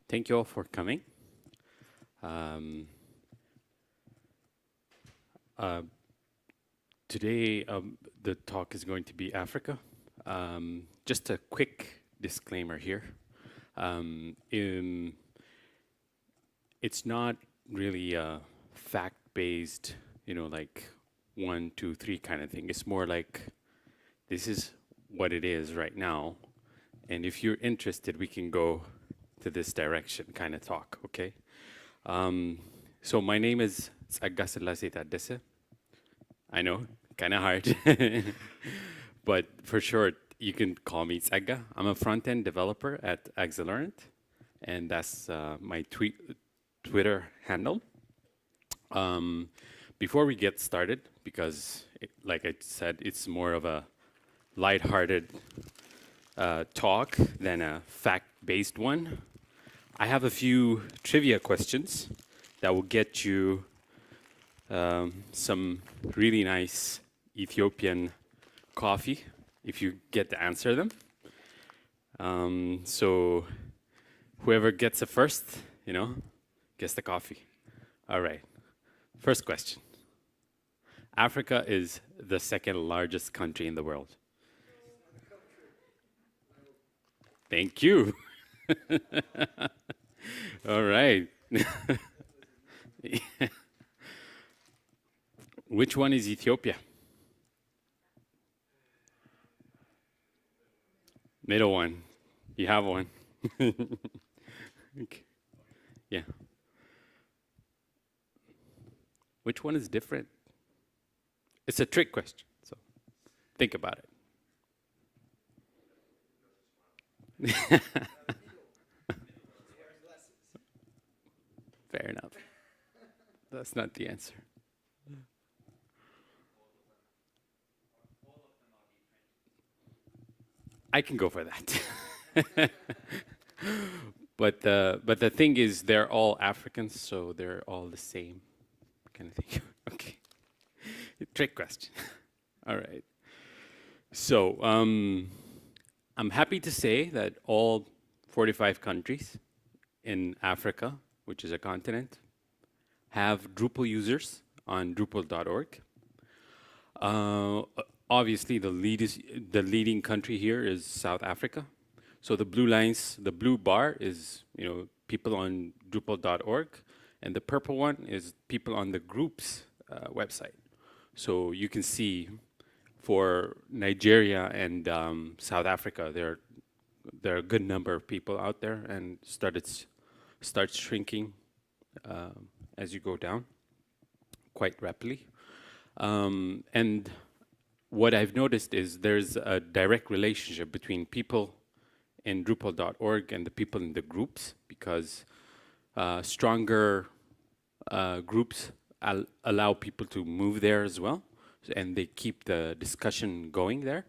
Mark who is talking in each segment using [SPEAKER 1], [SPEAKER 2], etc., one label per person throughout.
[SPEAKER 1] Thank you all for coming. Um, uh, Today, the talk is going to be Africa. Just a quick disclaimer here. It's not really a fact-based, like 1, 2, 3 kind of thing. It's more like this is what it is right now. And if you're interested, we can go to this direction kind of talk, okay? So my name is Tsagga Selassie Tadesse. I know, kind of hard. But for short, you can call me Tsagga. I'm a front-end developer at Accelerant, and that's my Twitter handle. Before we get started, because like I said, it's more of a lighthearted talk than a fact-based one, I have a few trivia questions that will get you some really nice Ethiopian coffee if you get to answer them. So whoever gets it first, gets the coffee. All right. First question. Africa is the second largest country in the world. Thank you. All right. Which one is Ethiopia? Middle one. You have one. Okay. Yeah. Which one is different? It's a trick question, so think about it. Fair enough. That's not the answer. I can go for that. But the thing is, they're all Africans, so they're all the same kind of thing. Okay. Trick question. All right. So I'm happy to say that all 45 countries in Africa, which is a continent, have Drupal users on Drupal.org. Obviously, the leading country here is South Africa. So the blue bar is people on Drupal.org, and the purple one is people on the group's website. So you can see for Nigeria and South Africa, there are a good number of people out there, and starts shrinking as you go down quite rapidly. And what I've noticed is there's a direct relationship between people in Drupal.org and the people in the groups, because stronger groups allow people to move there as well, and they keep the discussion going there.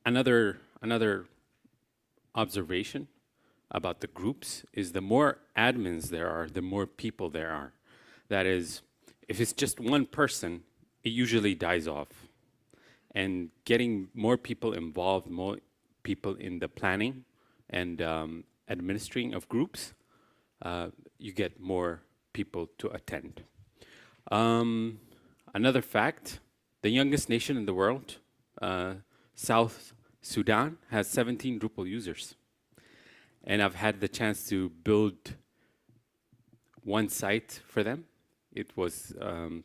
[SPEAKER 1] Another observation about the groups is the more admins there are, the more people there are. That is, if it's just one person, it usually dies off. And getting more people involved, more people in the planning and administering of groups, you get more people to attend. Another fact, the youngest nation in the world, South Sudan, has 17 Drupal users. And I've had the chance to build one site for them. It was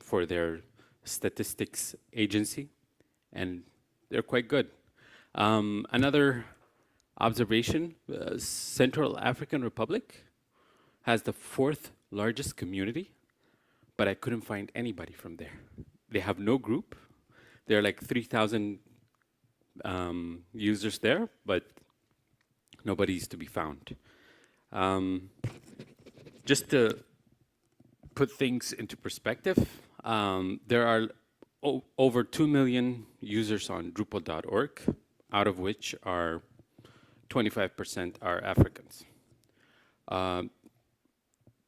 [SPEAKER 1] for their statistics agency, and they're quite good. Another observation, Central African Republic has the 4th largest community, but I couldn't find anybody from there. They have no group. There are like 3,000 users there, but nobody's to be found. Just to put things into perspective, there are over 2 million users on Drupal.org, out of which are 25% are Africans.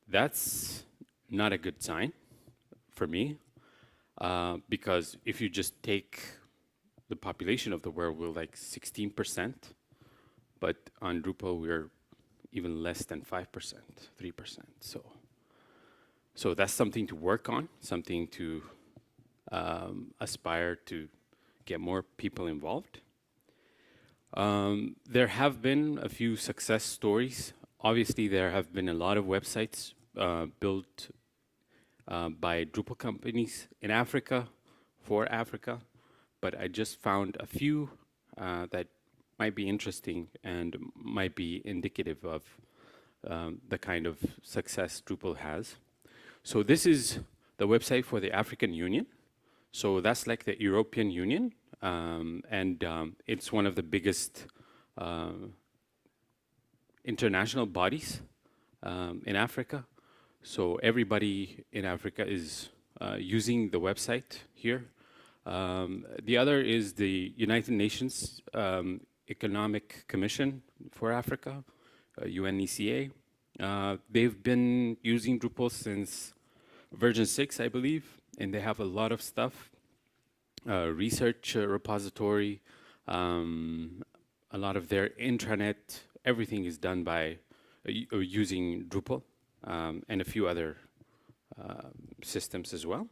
[SPEAKER 1] That's not a good sign for me, because if you just take the population of the world, we're like 16%, but on Drupal we're even less than 5%, 3%. So that's something to work on, something to aspire to get more people involved. There have been a few success stories. Obviously, there have been a lot of websites built by Drupal companies in Africa, for Africa, but I just found a few that might be interesting and might be indicative of the kind of success Drupal has. So this is the website for the African Union. So that's like the European Union, and it's one of the biggest international bodies in Africa. So everybody in Africa is using the website here. The other is the United Nations Economic Commission for Africa, UNECA. They've been using Drupal since version 6, I believe, and they have a lot of stuff, research repository, a lot of their intranet, everything is done by using Drupal, and a few other systems as well.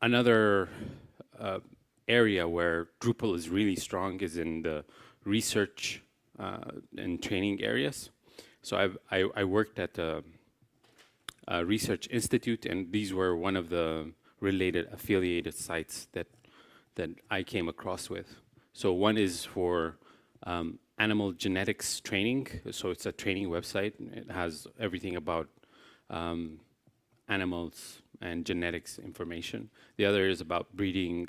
[SPEAKER 1] Another area where Drupal is really strong is in the research and training areas. So I worked at a research institute, and these were one of the related affiliated sites that I came across with. So one is for animal genetics training. So it's a training website. It has everything about animals and genetics information. The other is about breeding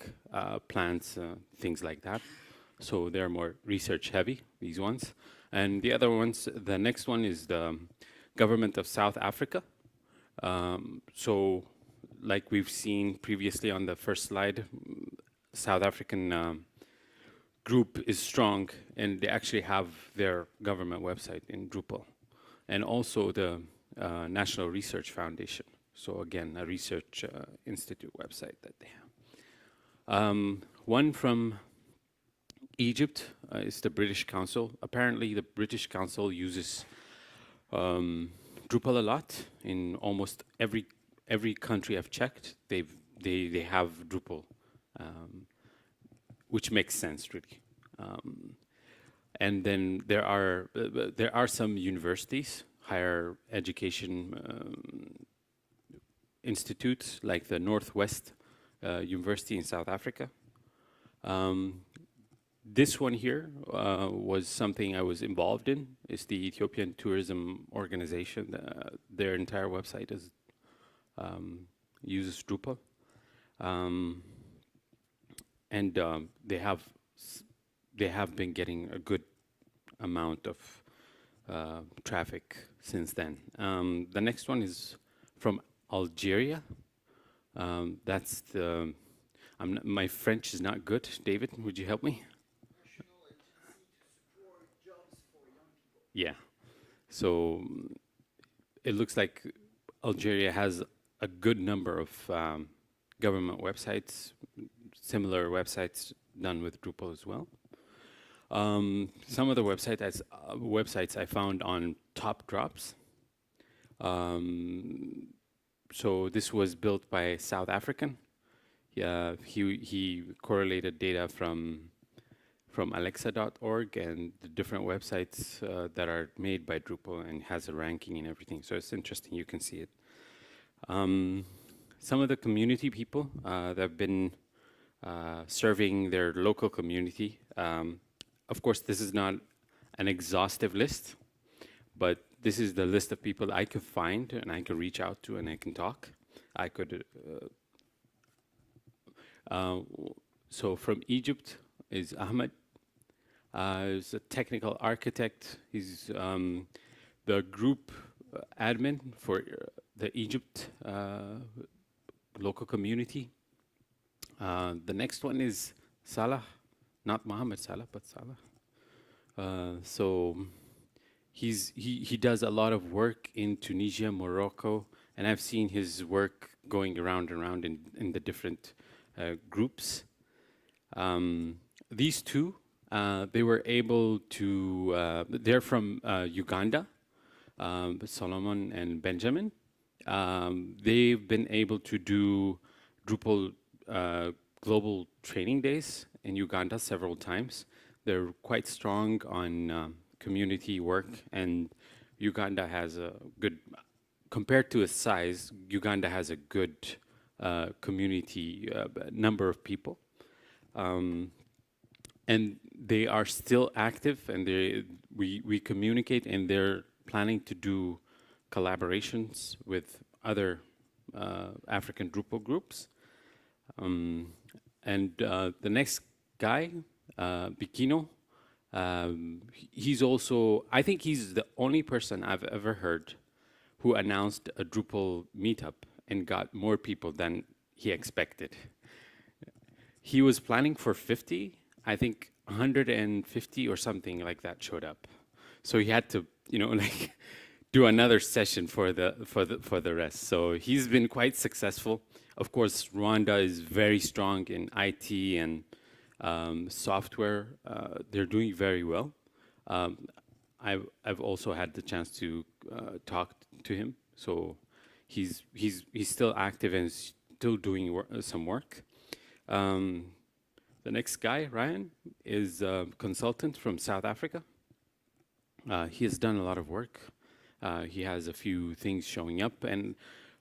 [SPEAKER 1] plants, things like that. So they're more research heavy, these ones. And the other ones, the next one is the government of South Africa. So like we've seen previously on the first slide, South African group is strong, and they actually have their government website in Drupal. And also the National Research Foundation. So again, a research institute website that they have. One from Egypt is the British Council. Apparently the British Council uses Drupal a lot. In almost every country I've checked, they have Drupal, which makes sense really. And then there are some universities, higher education institutes like the Northwest University in South Africa. This one here was something I was involved in. It's the Ethiopian Tourism Organization. Their entire website is uses Drupal, and they have been getting a good amount of traffic since then. The next one is from Algeria. That's the. My French is not good. David, would you help me? Yeah. So it looks like Algeria has a good number of government websites, similar websites done with Drupal as well. Some of the websites I found on Top Drops. So this was built by a South African. Yeah, he correlated data from Alexa.org and the different websites that are made by Drupal, and has a ranking and everything. So it's interesting, you can see it. Some of the community people that have been serving their local community. Of course, this is not an exhaustive list, but this is the list of people I could find and I could reach out to and I can talk. I could. So from Egypt is Ahmed. He's a technical architect. He's the group admin for the Egypt local community. The next one is Salah, not Mohammed Salah, but Salah. So he does a lot of work in Tunisia, Morocco, and I've seen his work going around in the different groups. These two They were able to, they're from Uganda, Solomon and Benjamin. They've been able to do Drupal global training days in Uganda several times. They're quite strong on community work, and Uganda has a good, compared to its size, Uganda has a good community number of people. And they are still active, and we communicate, and they're planning to do collaborations with other African Drupal groups. And the next guy, Bikino, he's also, I think he's the only person I've ever heard who announced a Drupal meetup and got more people than he expected. He was planning for 50. I think 150 or something like that showed up. So he had to, like do another session for the rest. So he's been quite successful. Of course, Rwanda is very strong in IT and software. They're doing very well. I've also had the chance to talk to him. So he's still active and still doing some work. The next guy, Ryan, is a consultant from South Africa. He has done a lot of work. He has a few things showing up, and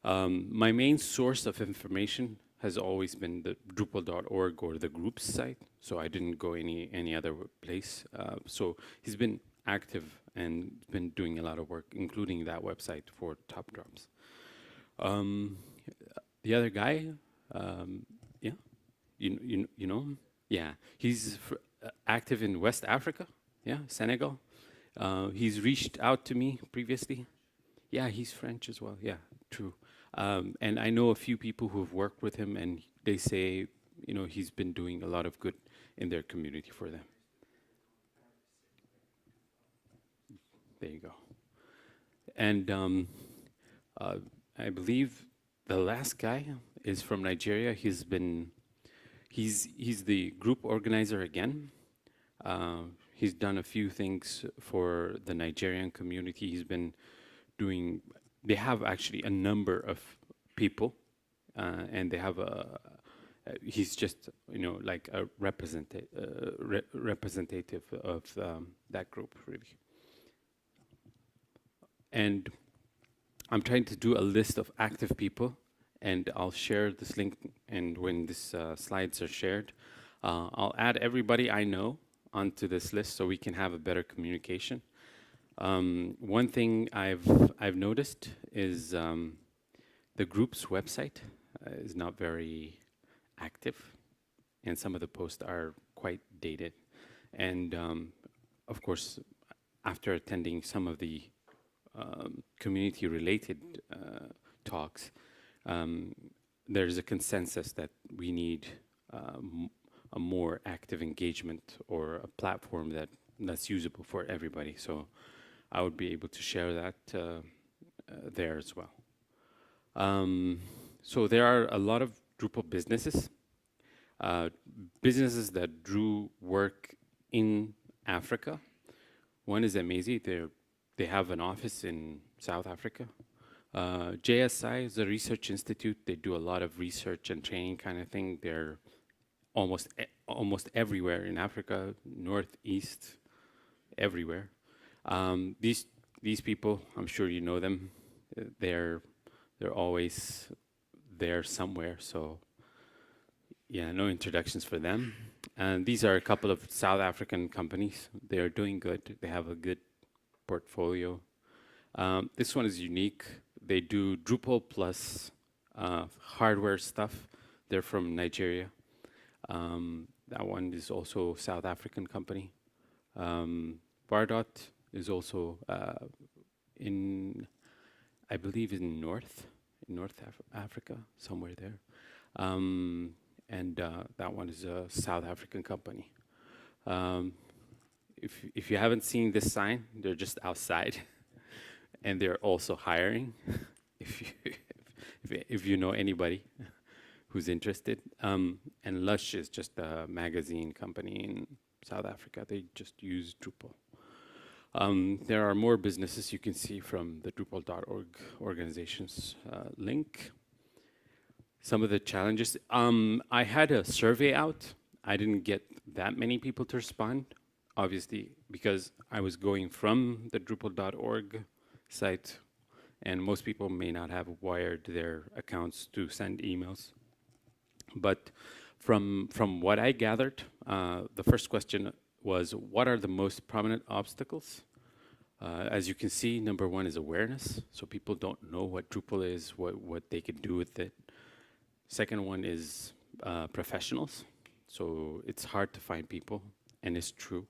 [SPEAKER 1] my main source of information has always been the Drupal.org or the groups site, so I didn't go any other place. So he's been active and been doing a lot of work, including that website for top drops. The other guy, yeah, you know him? Yeah, he's active in West Africa, yeah, Senegal. He's reached out to me previously. Yeah, he's French as well, yeah, true. And I know a few people who've worked with him, and they say, he's been doing a lot of good in their community for them. There you go. And I believe the last guy is from Nigeria. He's the group organizer again. He's done a few things for the Nigerian community. He's been doing, they have actually a number of people, and they have he's just, like a representative of that group, really. And I'm trying to do a list of active people, and I'll share this link, and when these slides are shared, I'll add everybody I know onto this list so we can have a better communication. One thing I've noticed is the group's website is not very active, and some of the posts are quite dated. And of course, after attending some of the community-related talks, there's a consensus that we need a more active engagement or a platform that's usable for everybody. So I would be able to share that there as well. So there are a lot of Drupal businesses, businesses that do work in Africa. One is Amazing. They have an office in South Africa. JSI is a research institute. They do a lot of research and training kind of thing. They're almost everywhere in Africa, northeast, everywhere. These people, I'm sure you know them. They're always there somewhere. So yeah, no introductions for them. And these are a couple of South African companies. They are doing good. They have a good portfolio. This one is unique. They do Drupal plus hardware stuff. They're from Nigeria. That one is also South African company. Bardot is also I believe in North Africa, somewhere there. And that one is a South African company. If you haven't seen this sign, they're just outside, and they're also hiring. if you know anybody who's interested, and Lush is just a magazine company South Africa. They just use Drupal. There are more businesses you can see from the Drupal.org organization's link. Some of the challenges. I had a survey out. I didn't get that many people to respond, obviously, because I was going from the Drupal.org site, and most people may not have wired their accounts to send emails. But from what I gathered, the first question was, what are the most prominent obstacles? As you can see, number one is awareness. So people don't know what Drupal is, what they can do with it. Second one is professionals. So it's hard to find people, and it's true.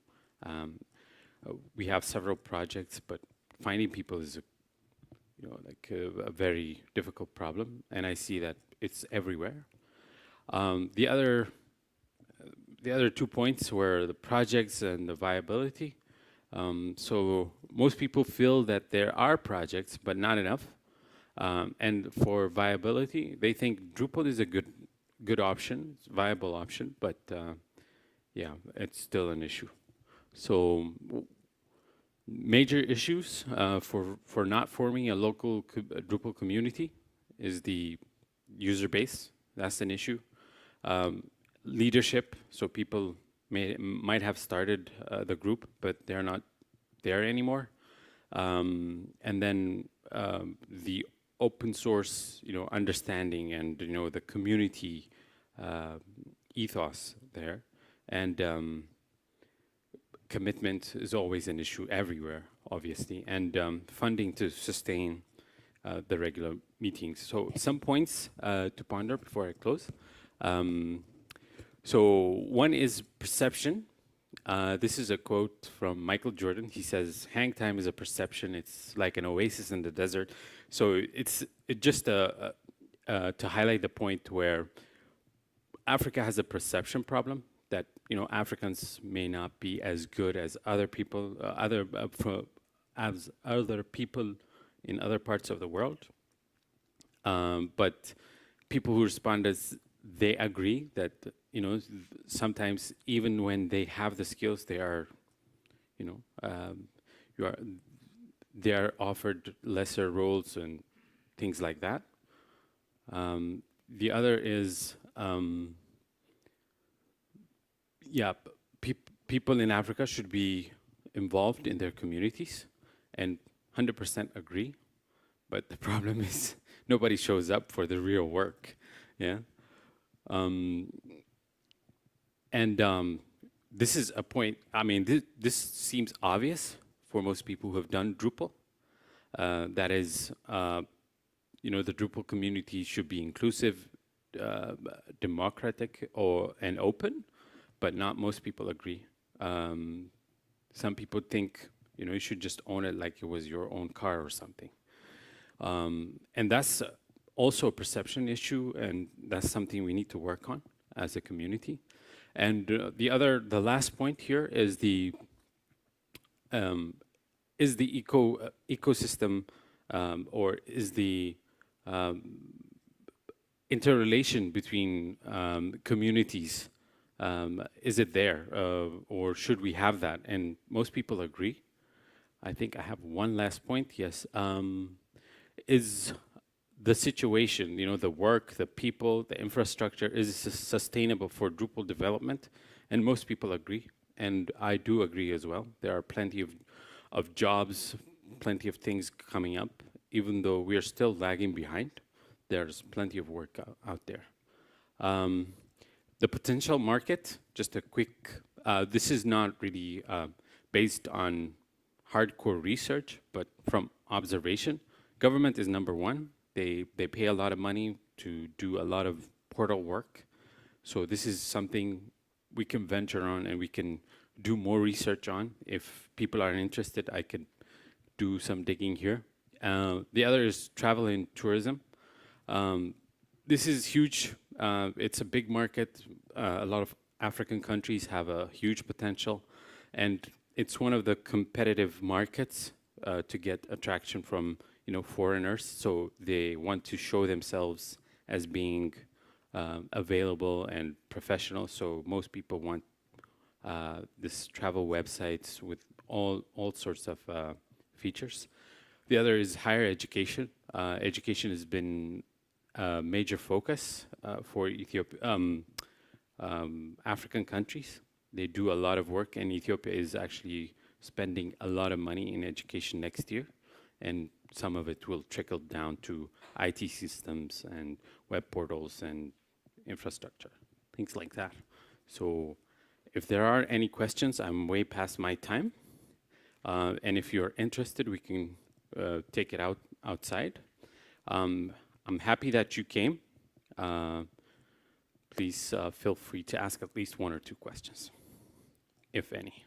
[SPEAKER 1] We have several projects, but finding people is a very difficult problem, and I see that it's everywhere. The other 2 points were the projects and the viability. So most people feel that there are projects, but not enough. And for viability, they think Drupal is a good option, it's a viable option, but yeah, it's still an issue. So major issues for not forming a local Drupal community is the user base. That's an issue. Leadership, so people might have started the group, but they're not there anymore. And then the open source, understanding and the community ethos there, and commitment is always an issue everywhere, obviously, and funding to sustain the regular meetings. So some points to ponder before I close. So one is perception. This is a quote from Michael Jordan. He says, "Hang time is a perception. It's like an oasis in the desert." So it's just to highlight the point where Africa has a perception problem that Africans may not be as good as other people, as other people in other parts of the world. But people who respond as they agree that sometimes even when they have the skills, they are they are offered lesser roles and things like that. The other is people in Africa should be involved in their communities, and 100% agree. But the problem is nobody shows up for the real work. Yeah. This is a point, I mean, this seems obvious for most people who have done Drupal. That is, the Drupal community should be inclusive, democratic, and open, but not most people agree. Some people think, you should just own it like it was your own car or something. And that's also a perception issue, and that's something we need to work on as a community. And the last point here is the ecosystem, or is the interrelation between communities, is it there, or should we have that? And most people agree. I think I have one last point, yes. Is the situation, the work, the people, the infrastructure, is sustainable for Drupal development? And most people agree, and I do agree as well. There are plenty of jobs, plenty of things coming up, even though we are still lagging behind. There's plenty of work out there. The potential market, just a quick, this is not really based on hardcore research, but from observation. Government is number one. They pay a lot of money to do a lot of portal work. So this is something we can venture on and we can do more research on. If people are interested, I could do some digging here. The other is travel and tourism. This is huge. It's a big market. A lot of African countries have a huge potential, and it's one of the competitive markets to get attraction from foreigners. So they want to show themselves as being available and professional. So most people want this travel websites with all sorts of features. The other is higher education. Education has been a major focus for African countries. They do a lot of work, and Ethiopia is actually spending a lot of money in education next year, and some of it will trickle down to IT systems and web portals and infrastructure, things like that. So if there are any questions, I'm way past my time. And if you're interested, we can take it outside. I'm happy that you came. Please feel free to ask at least one or two questions, if any.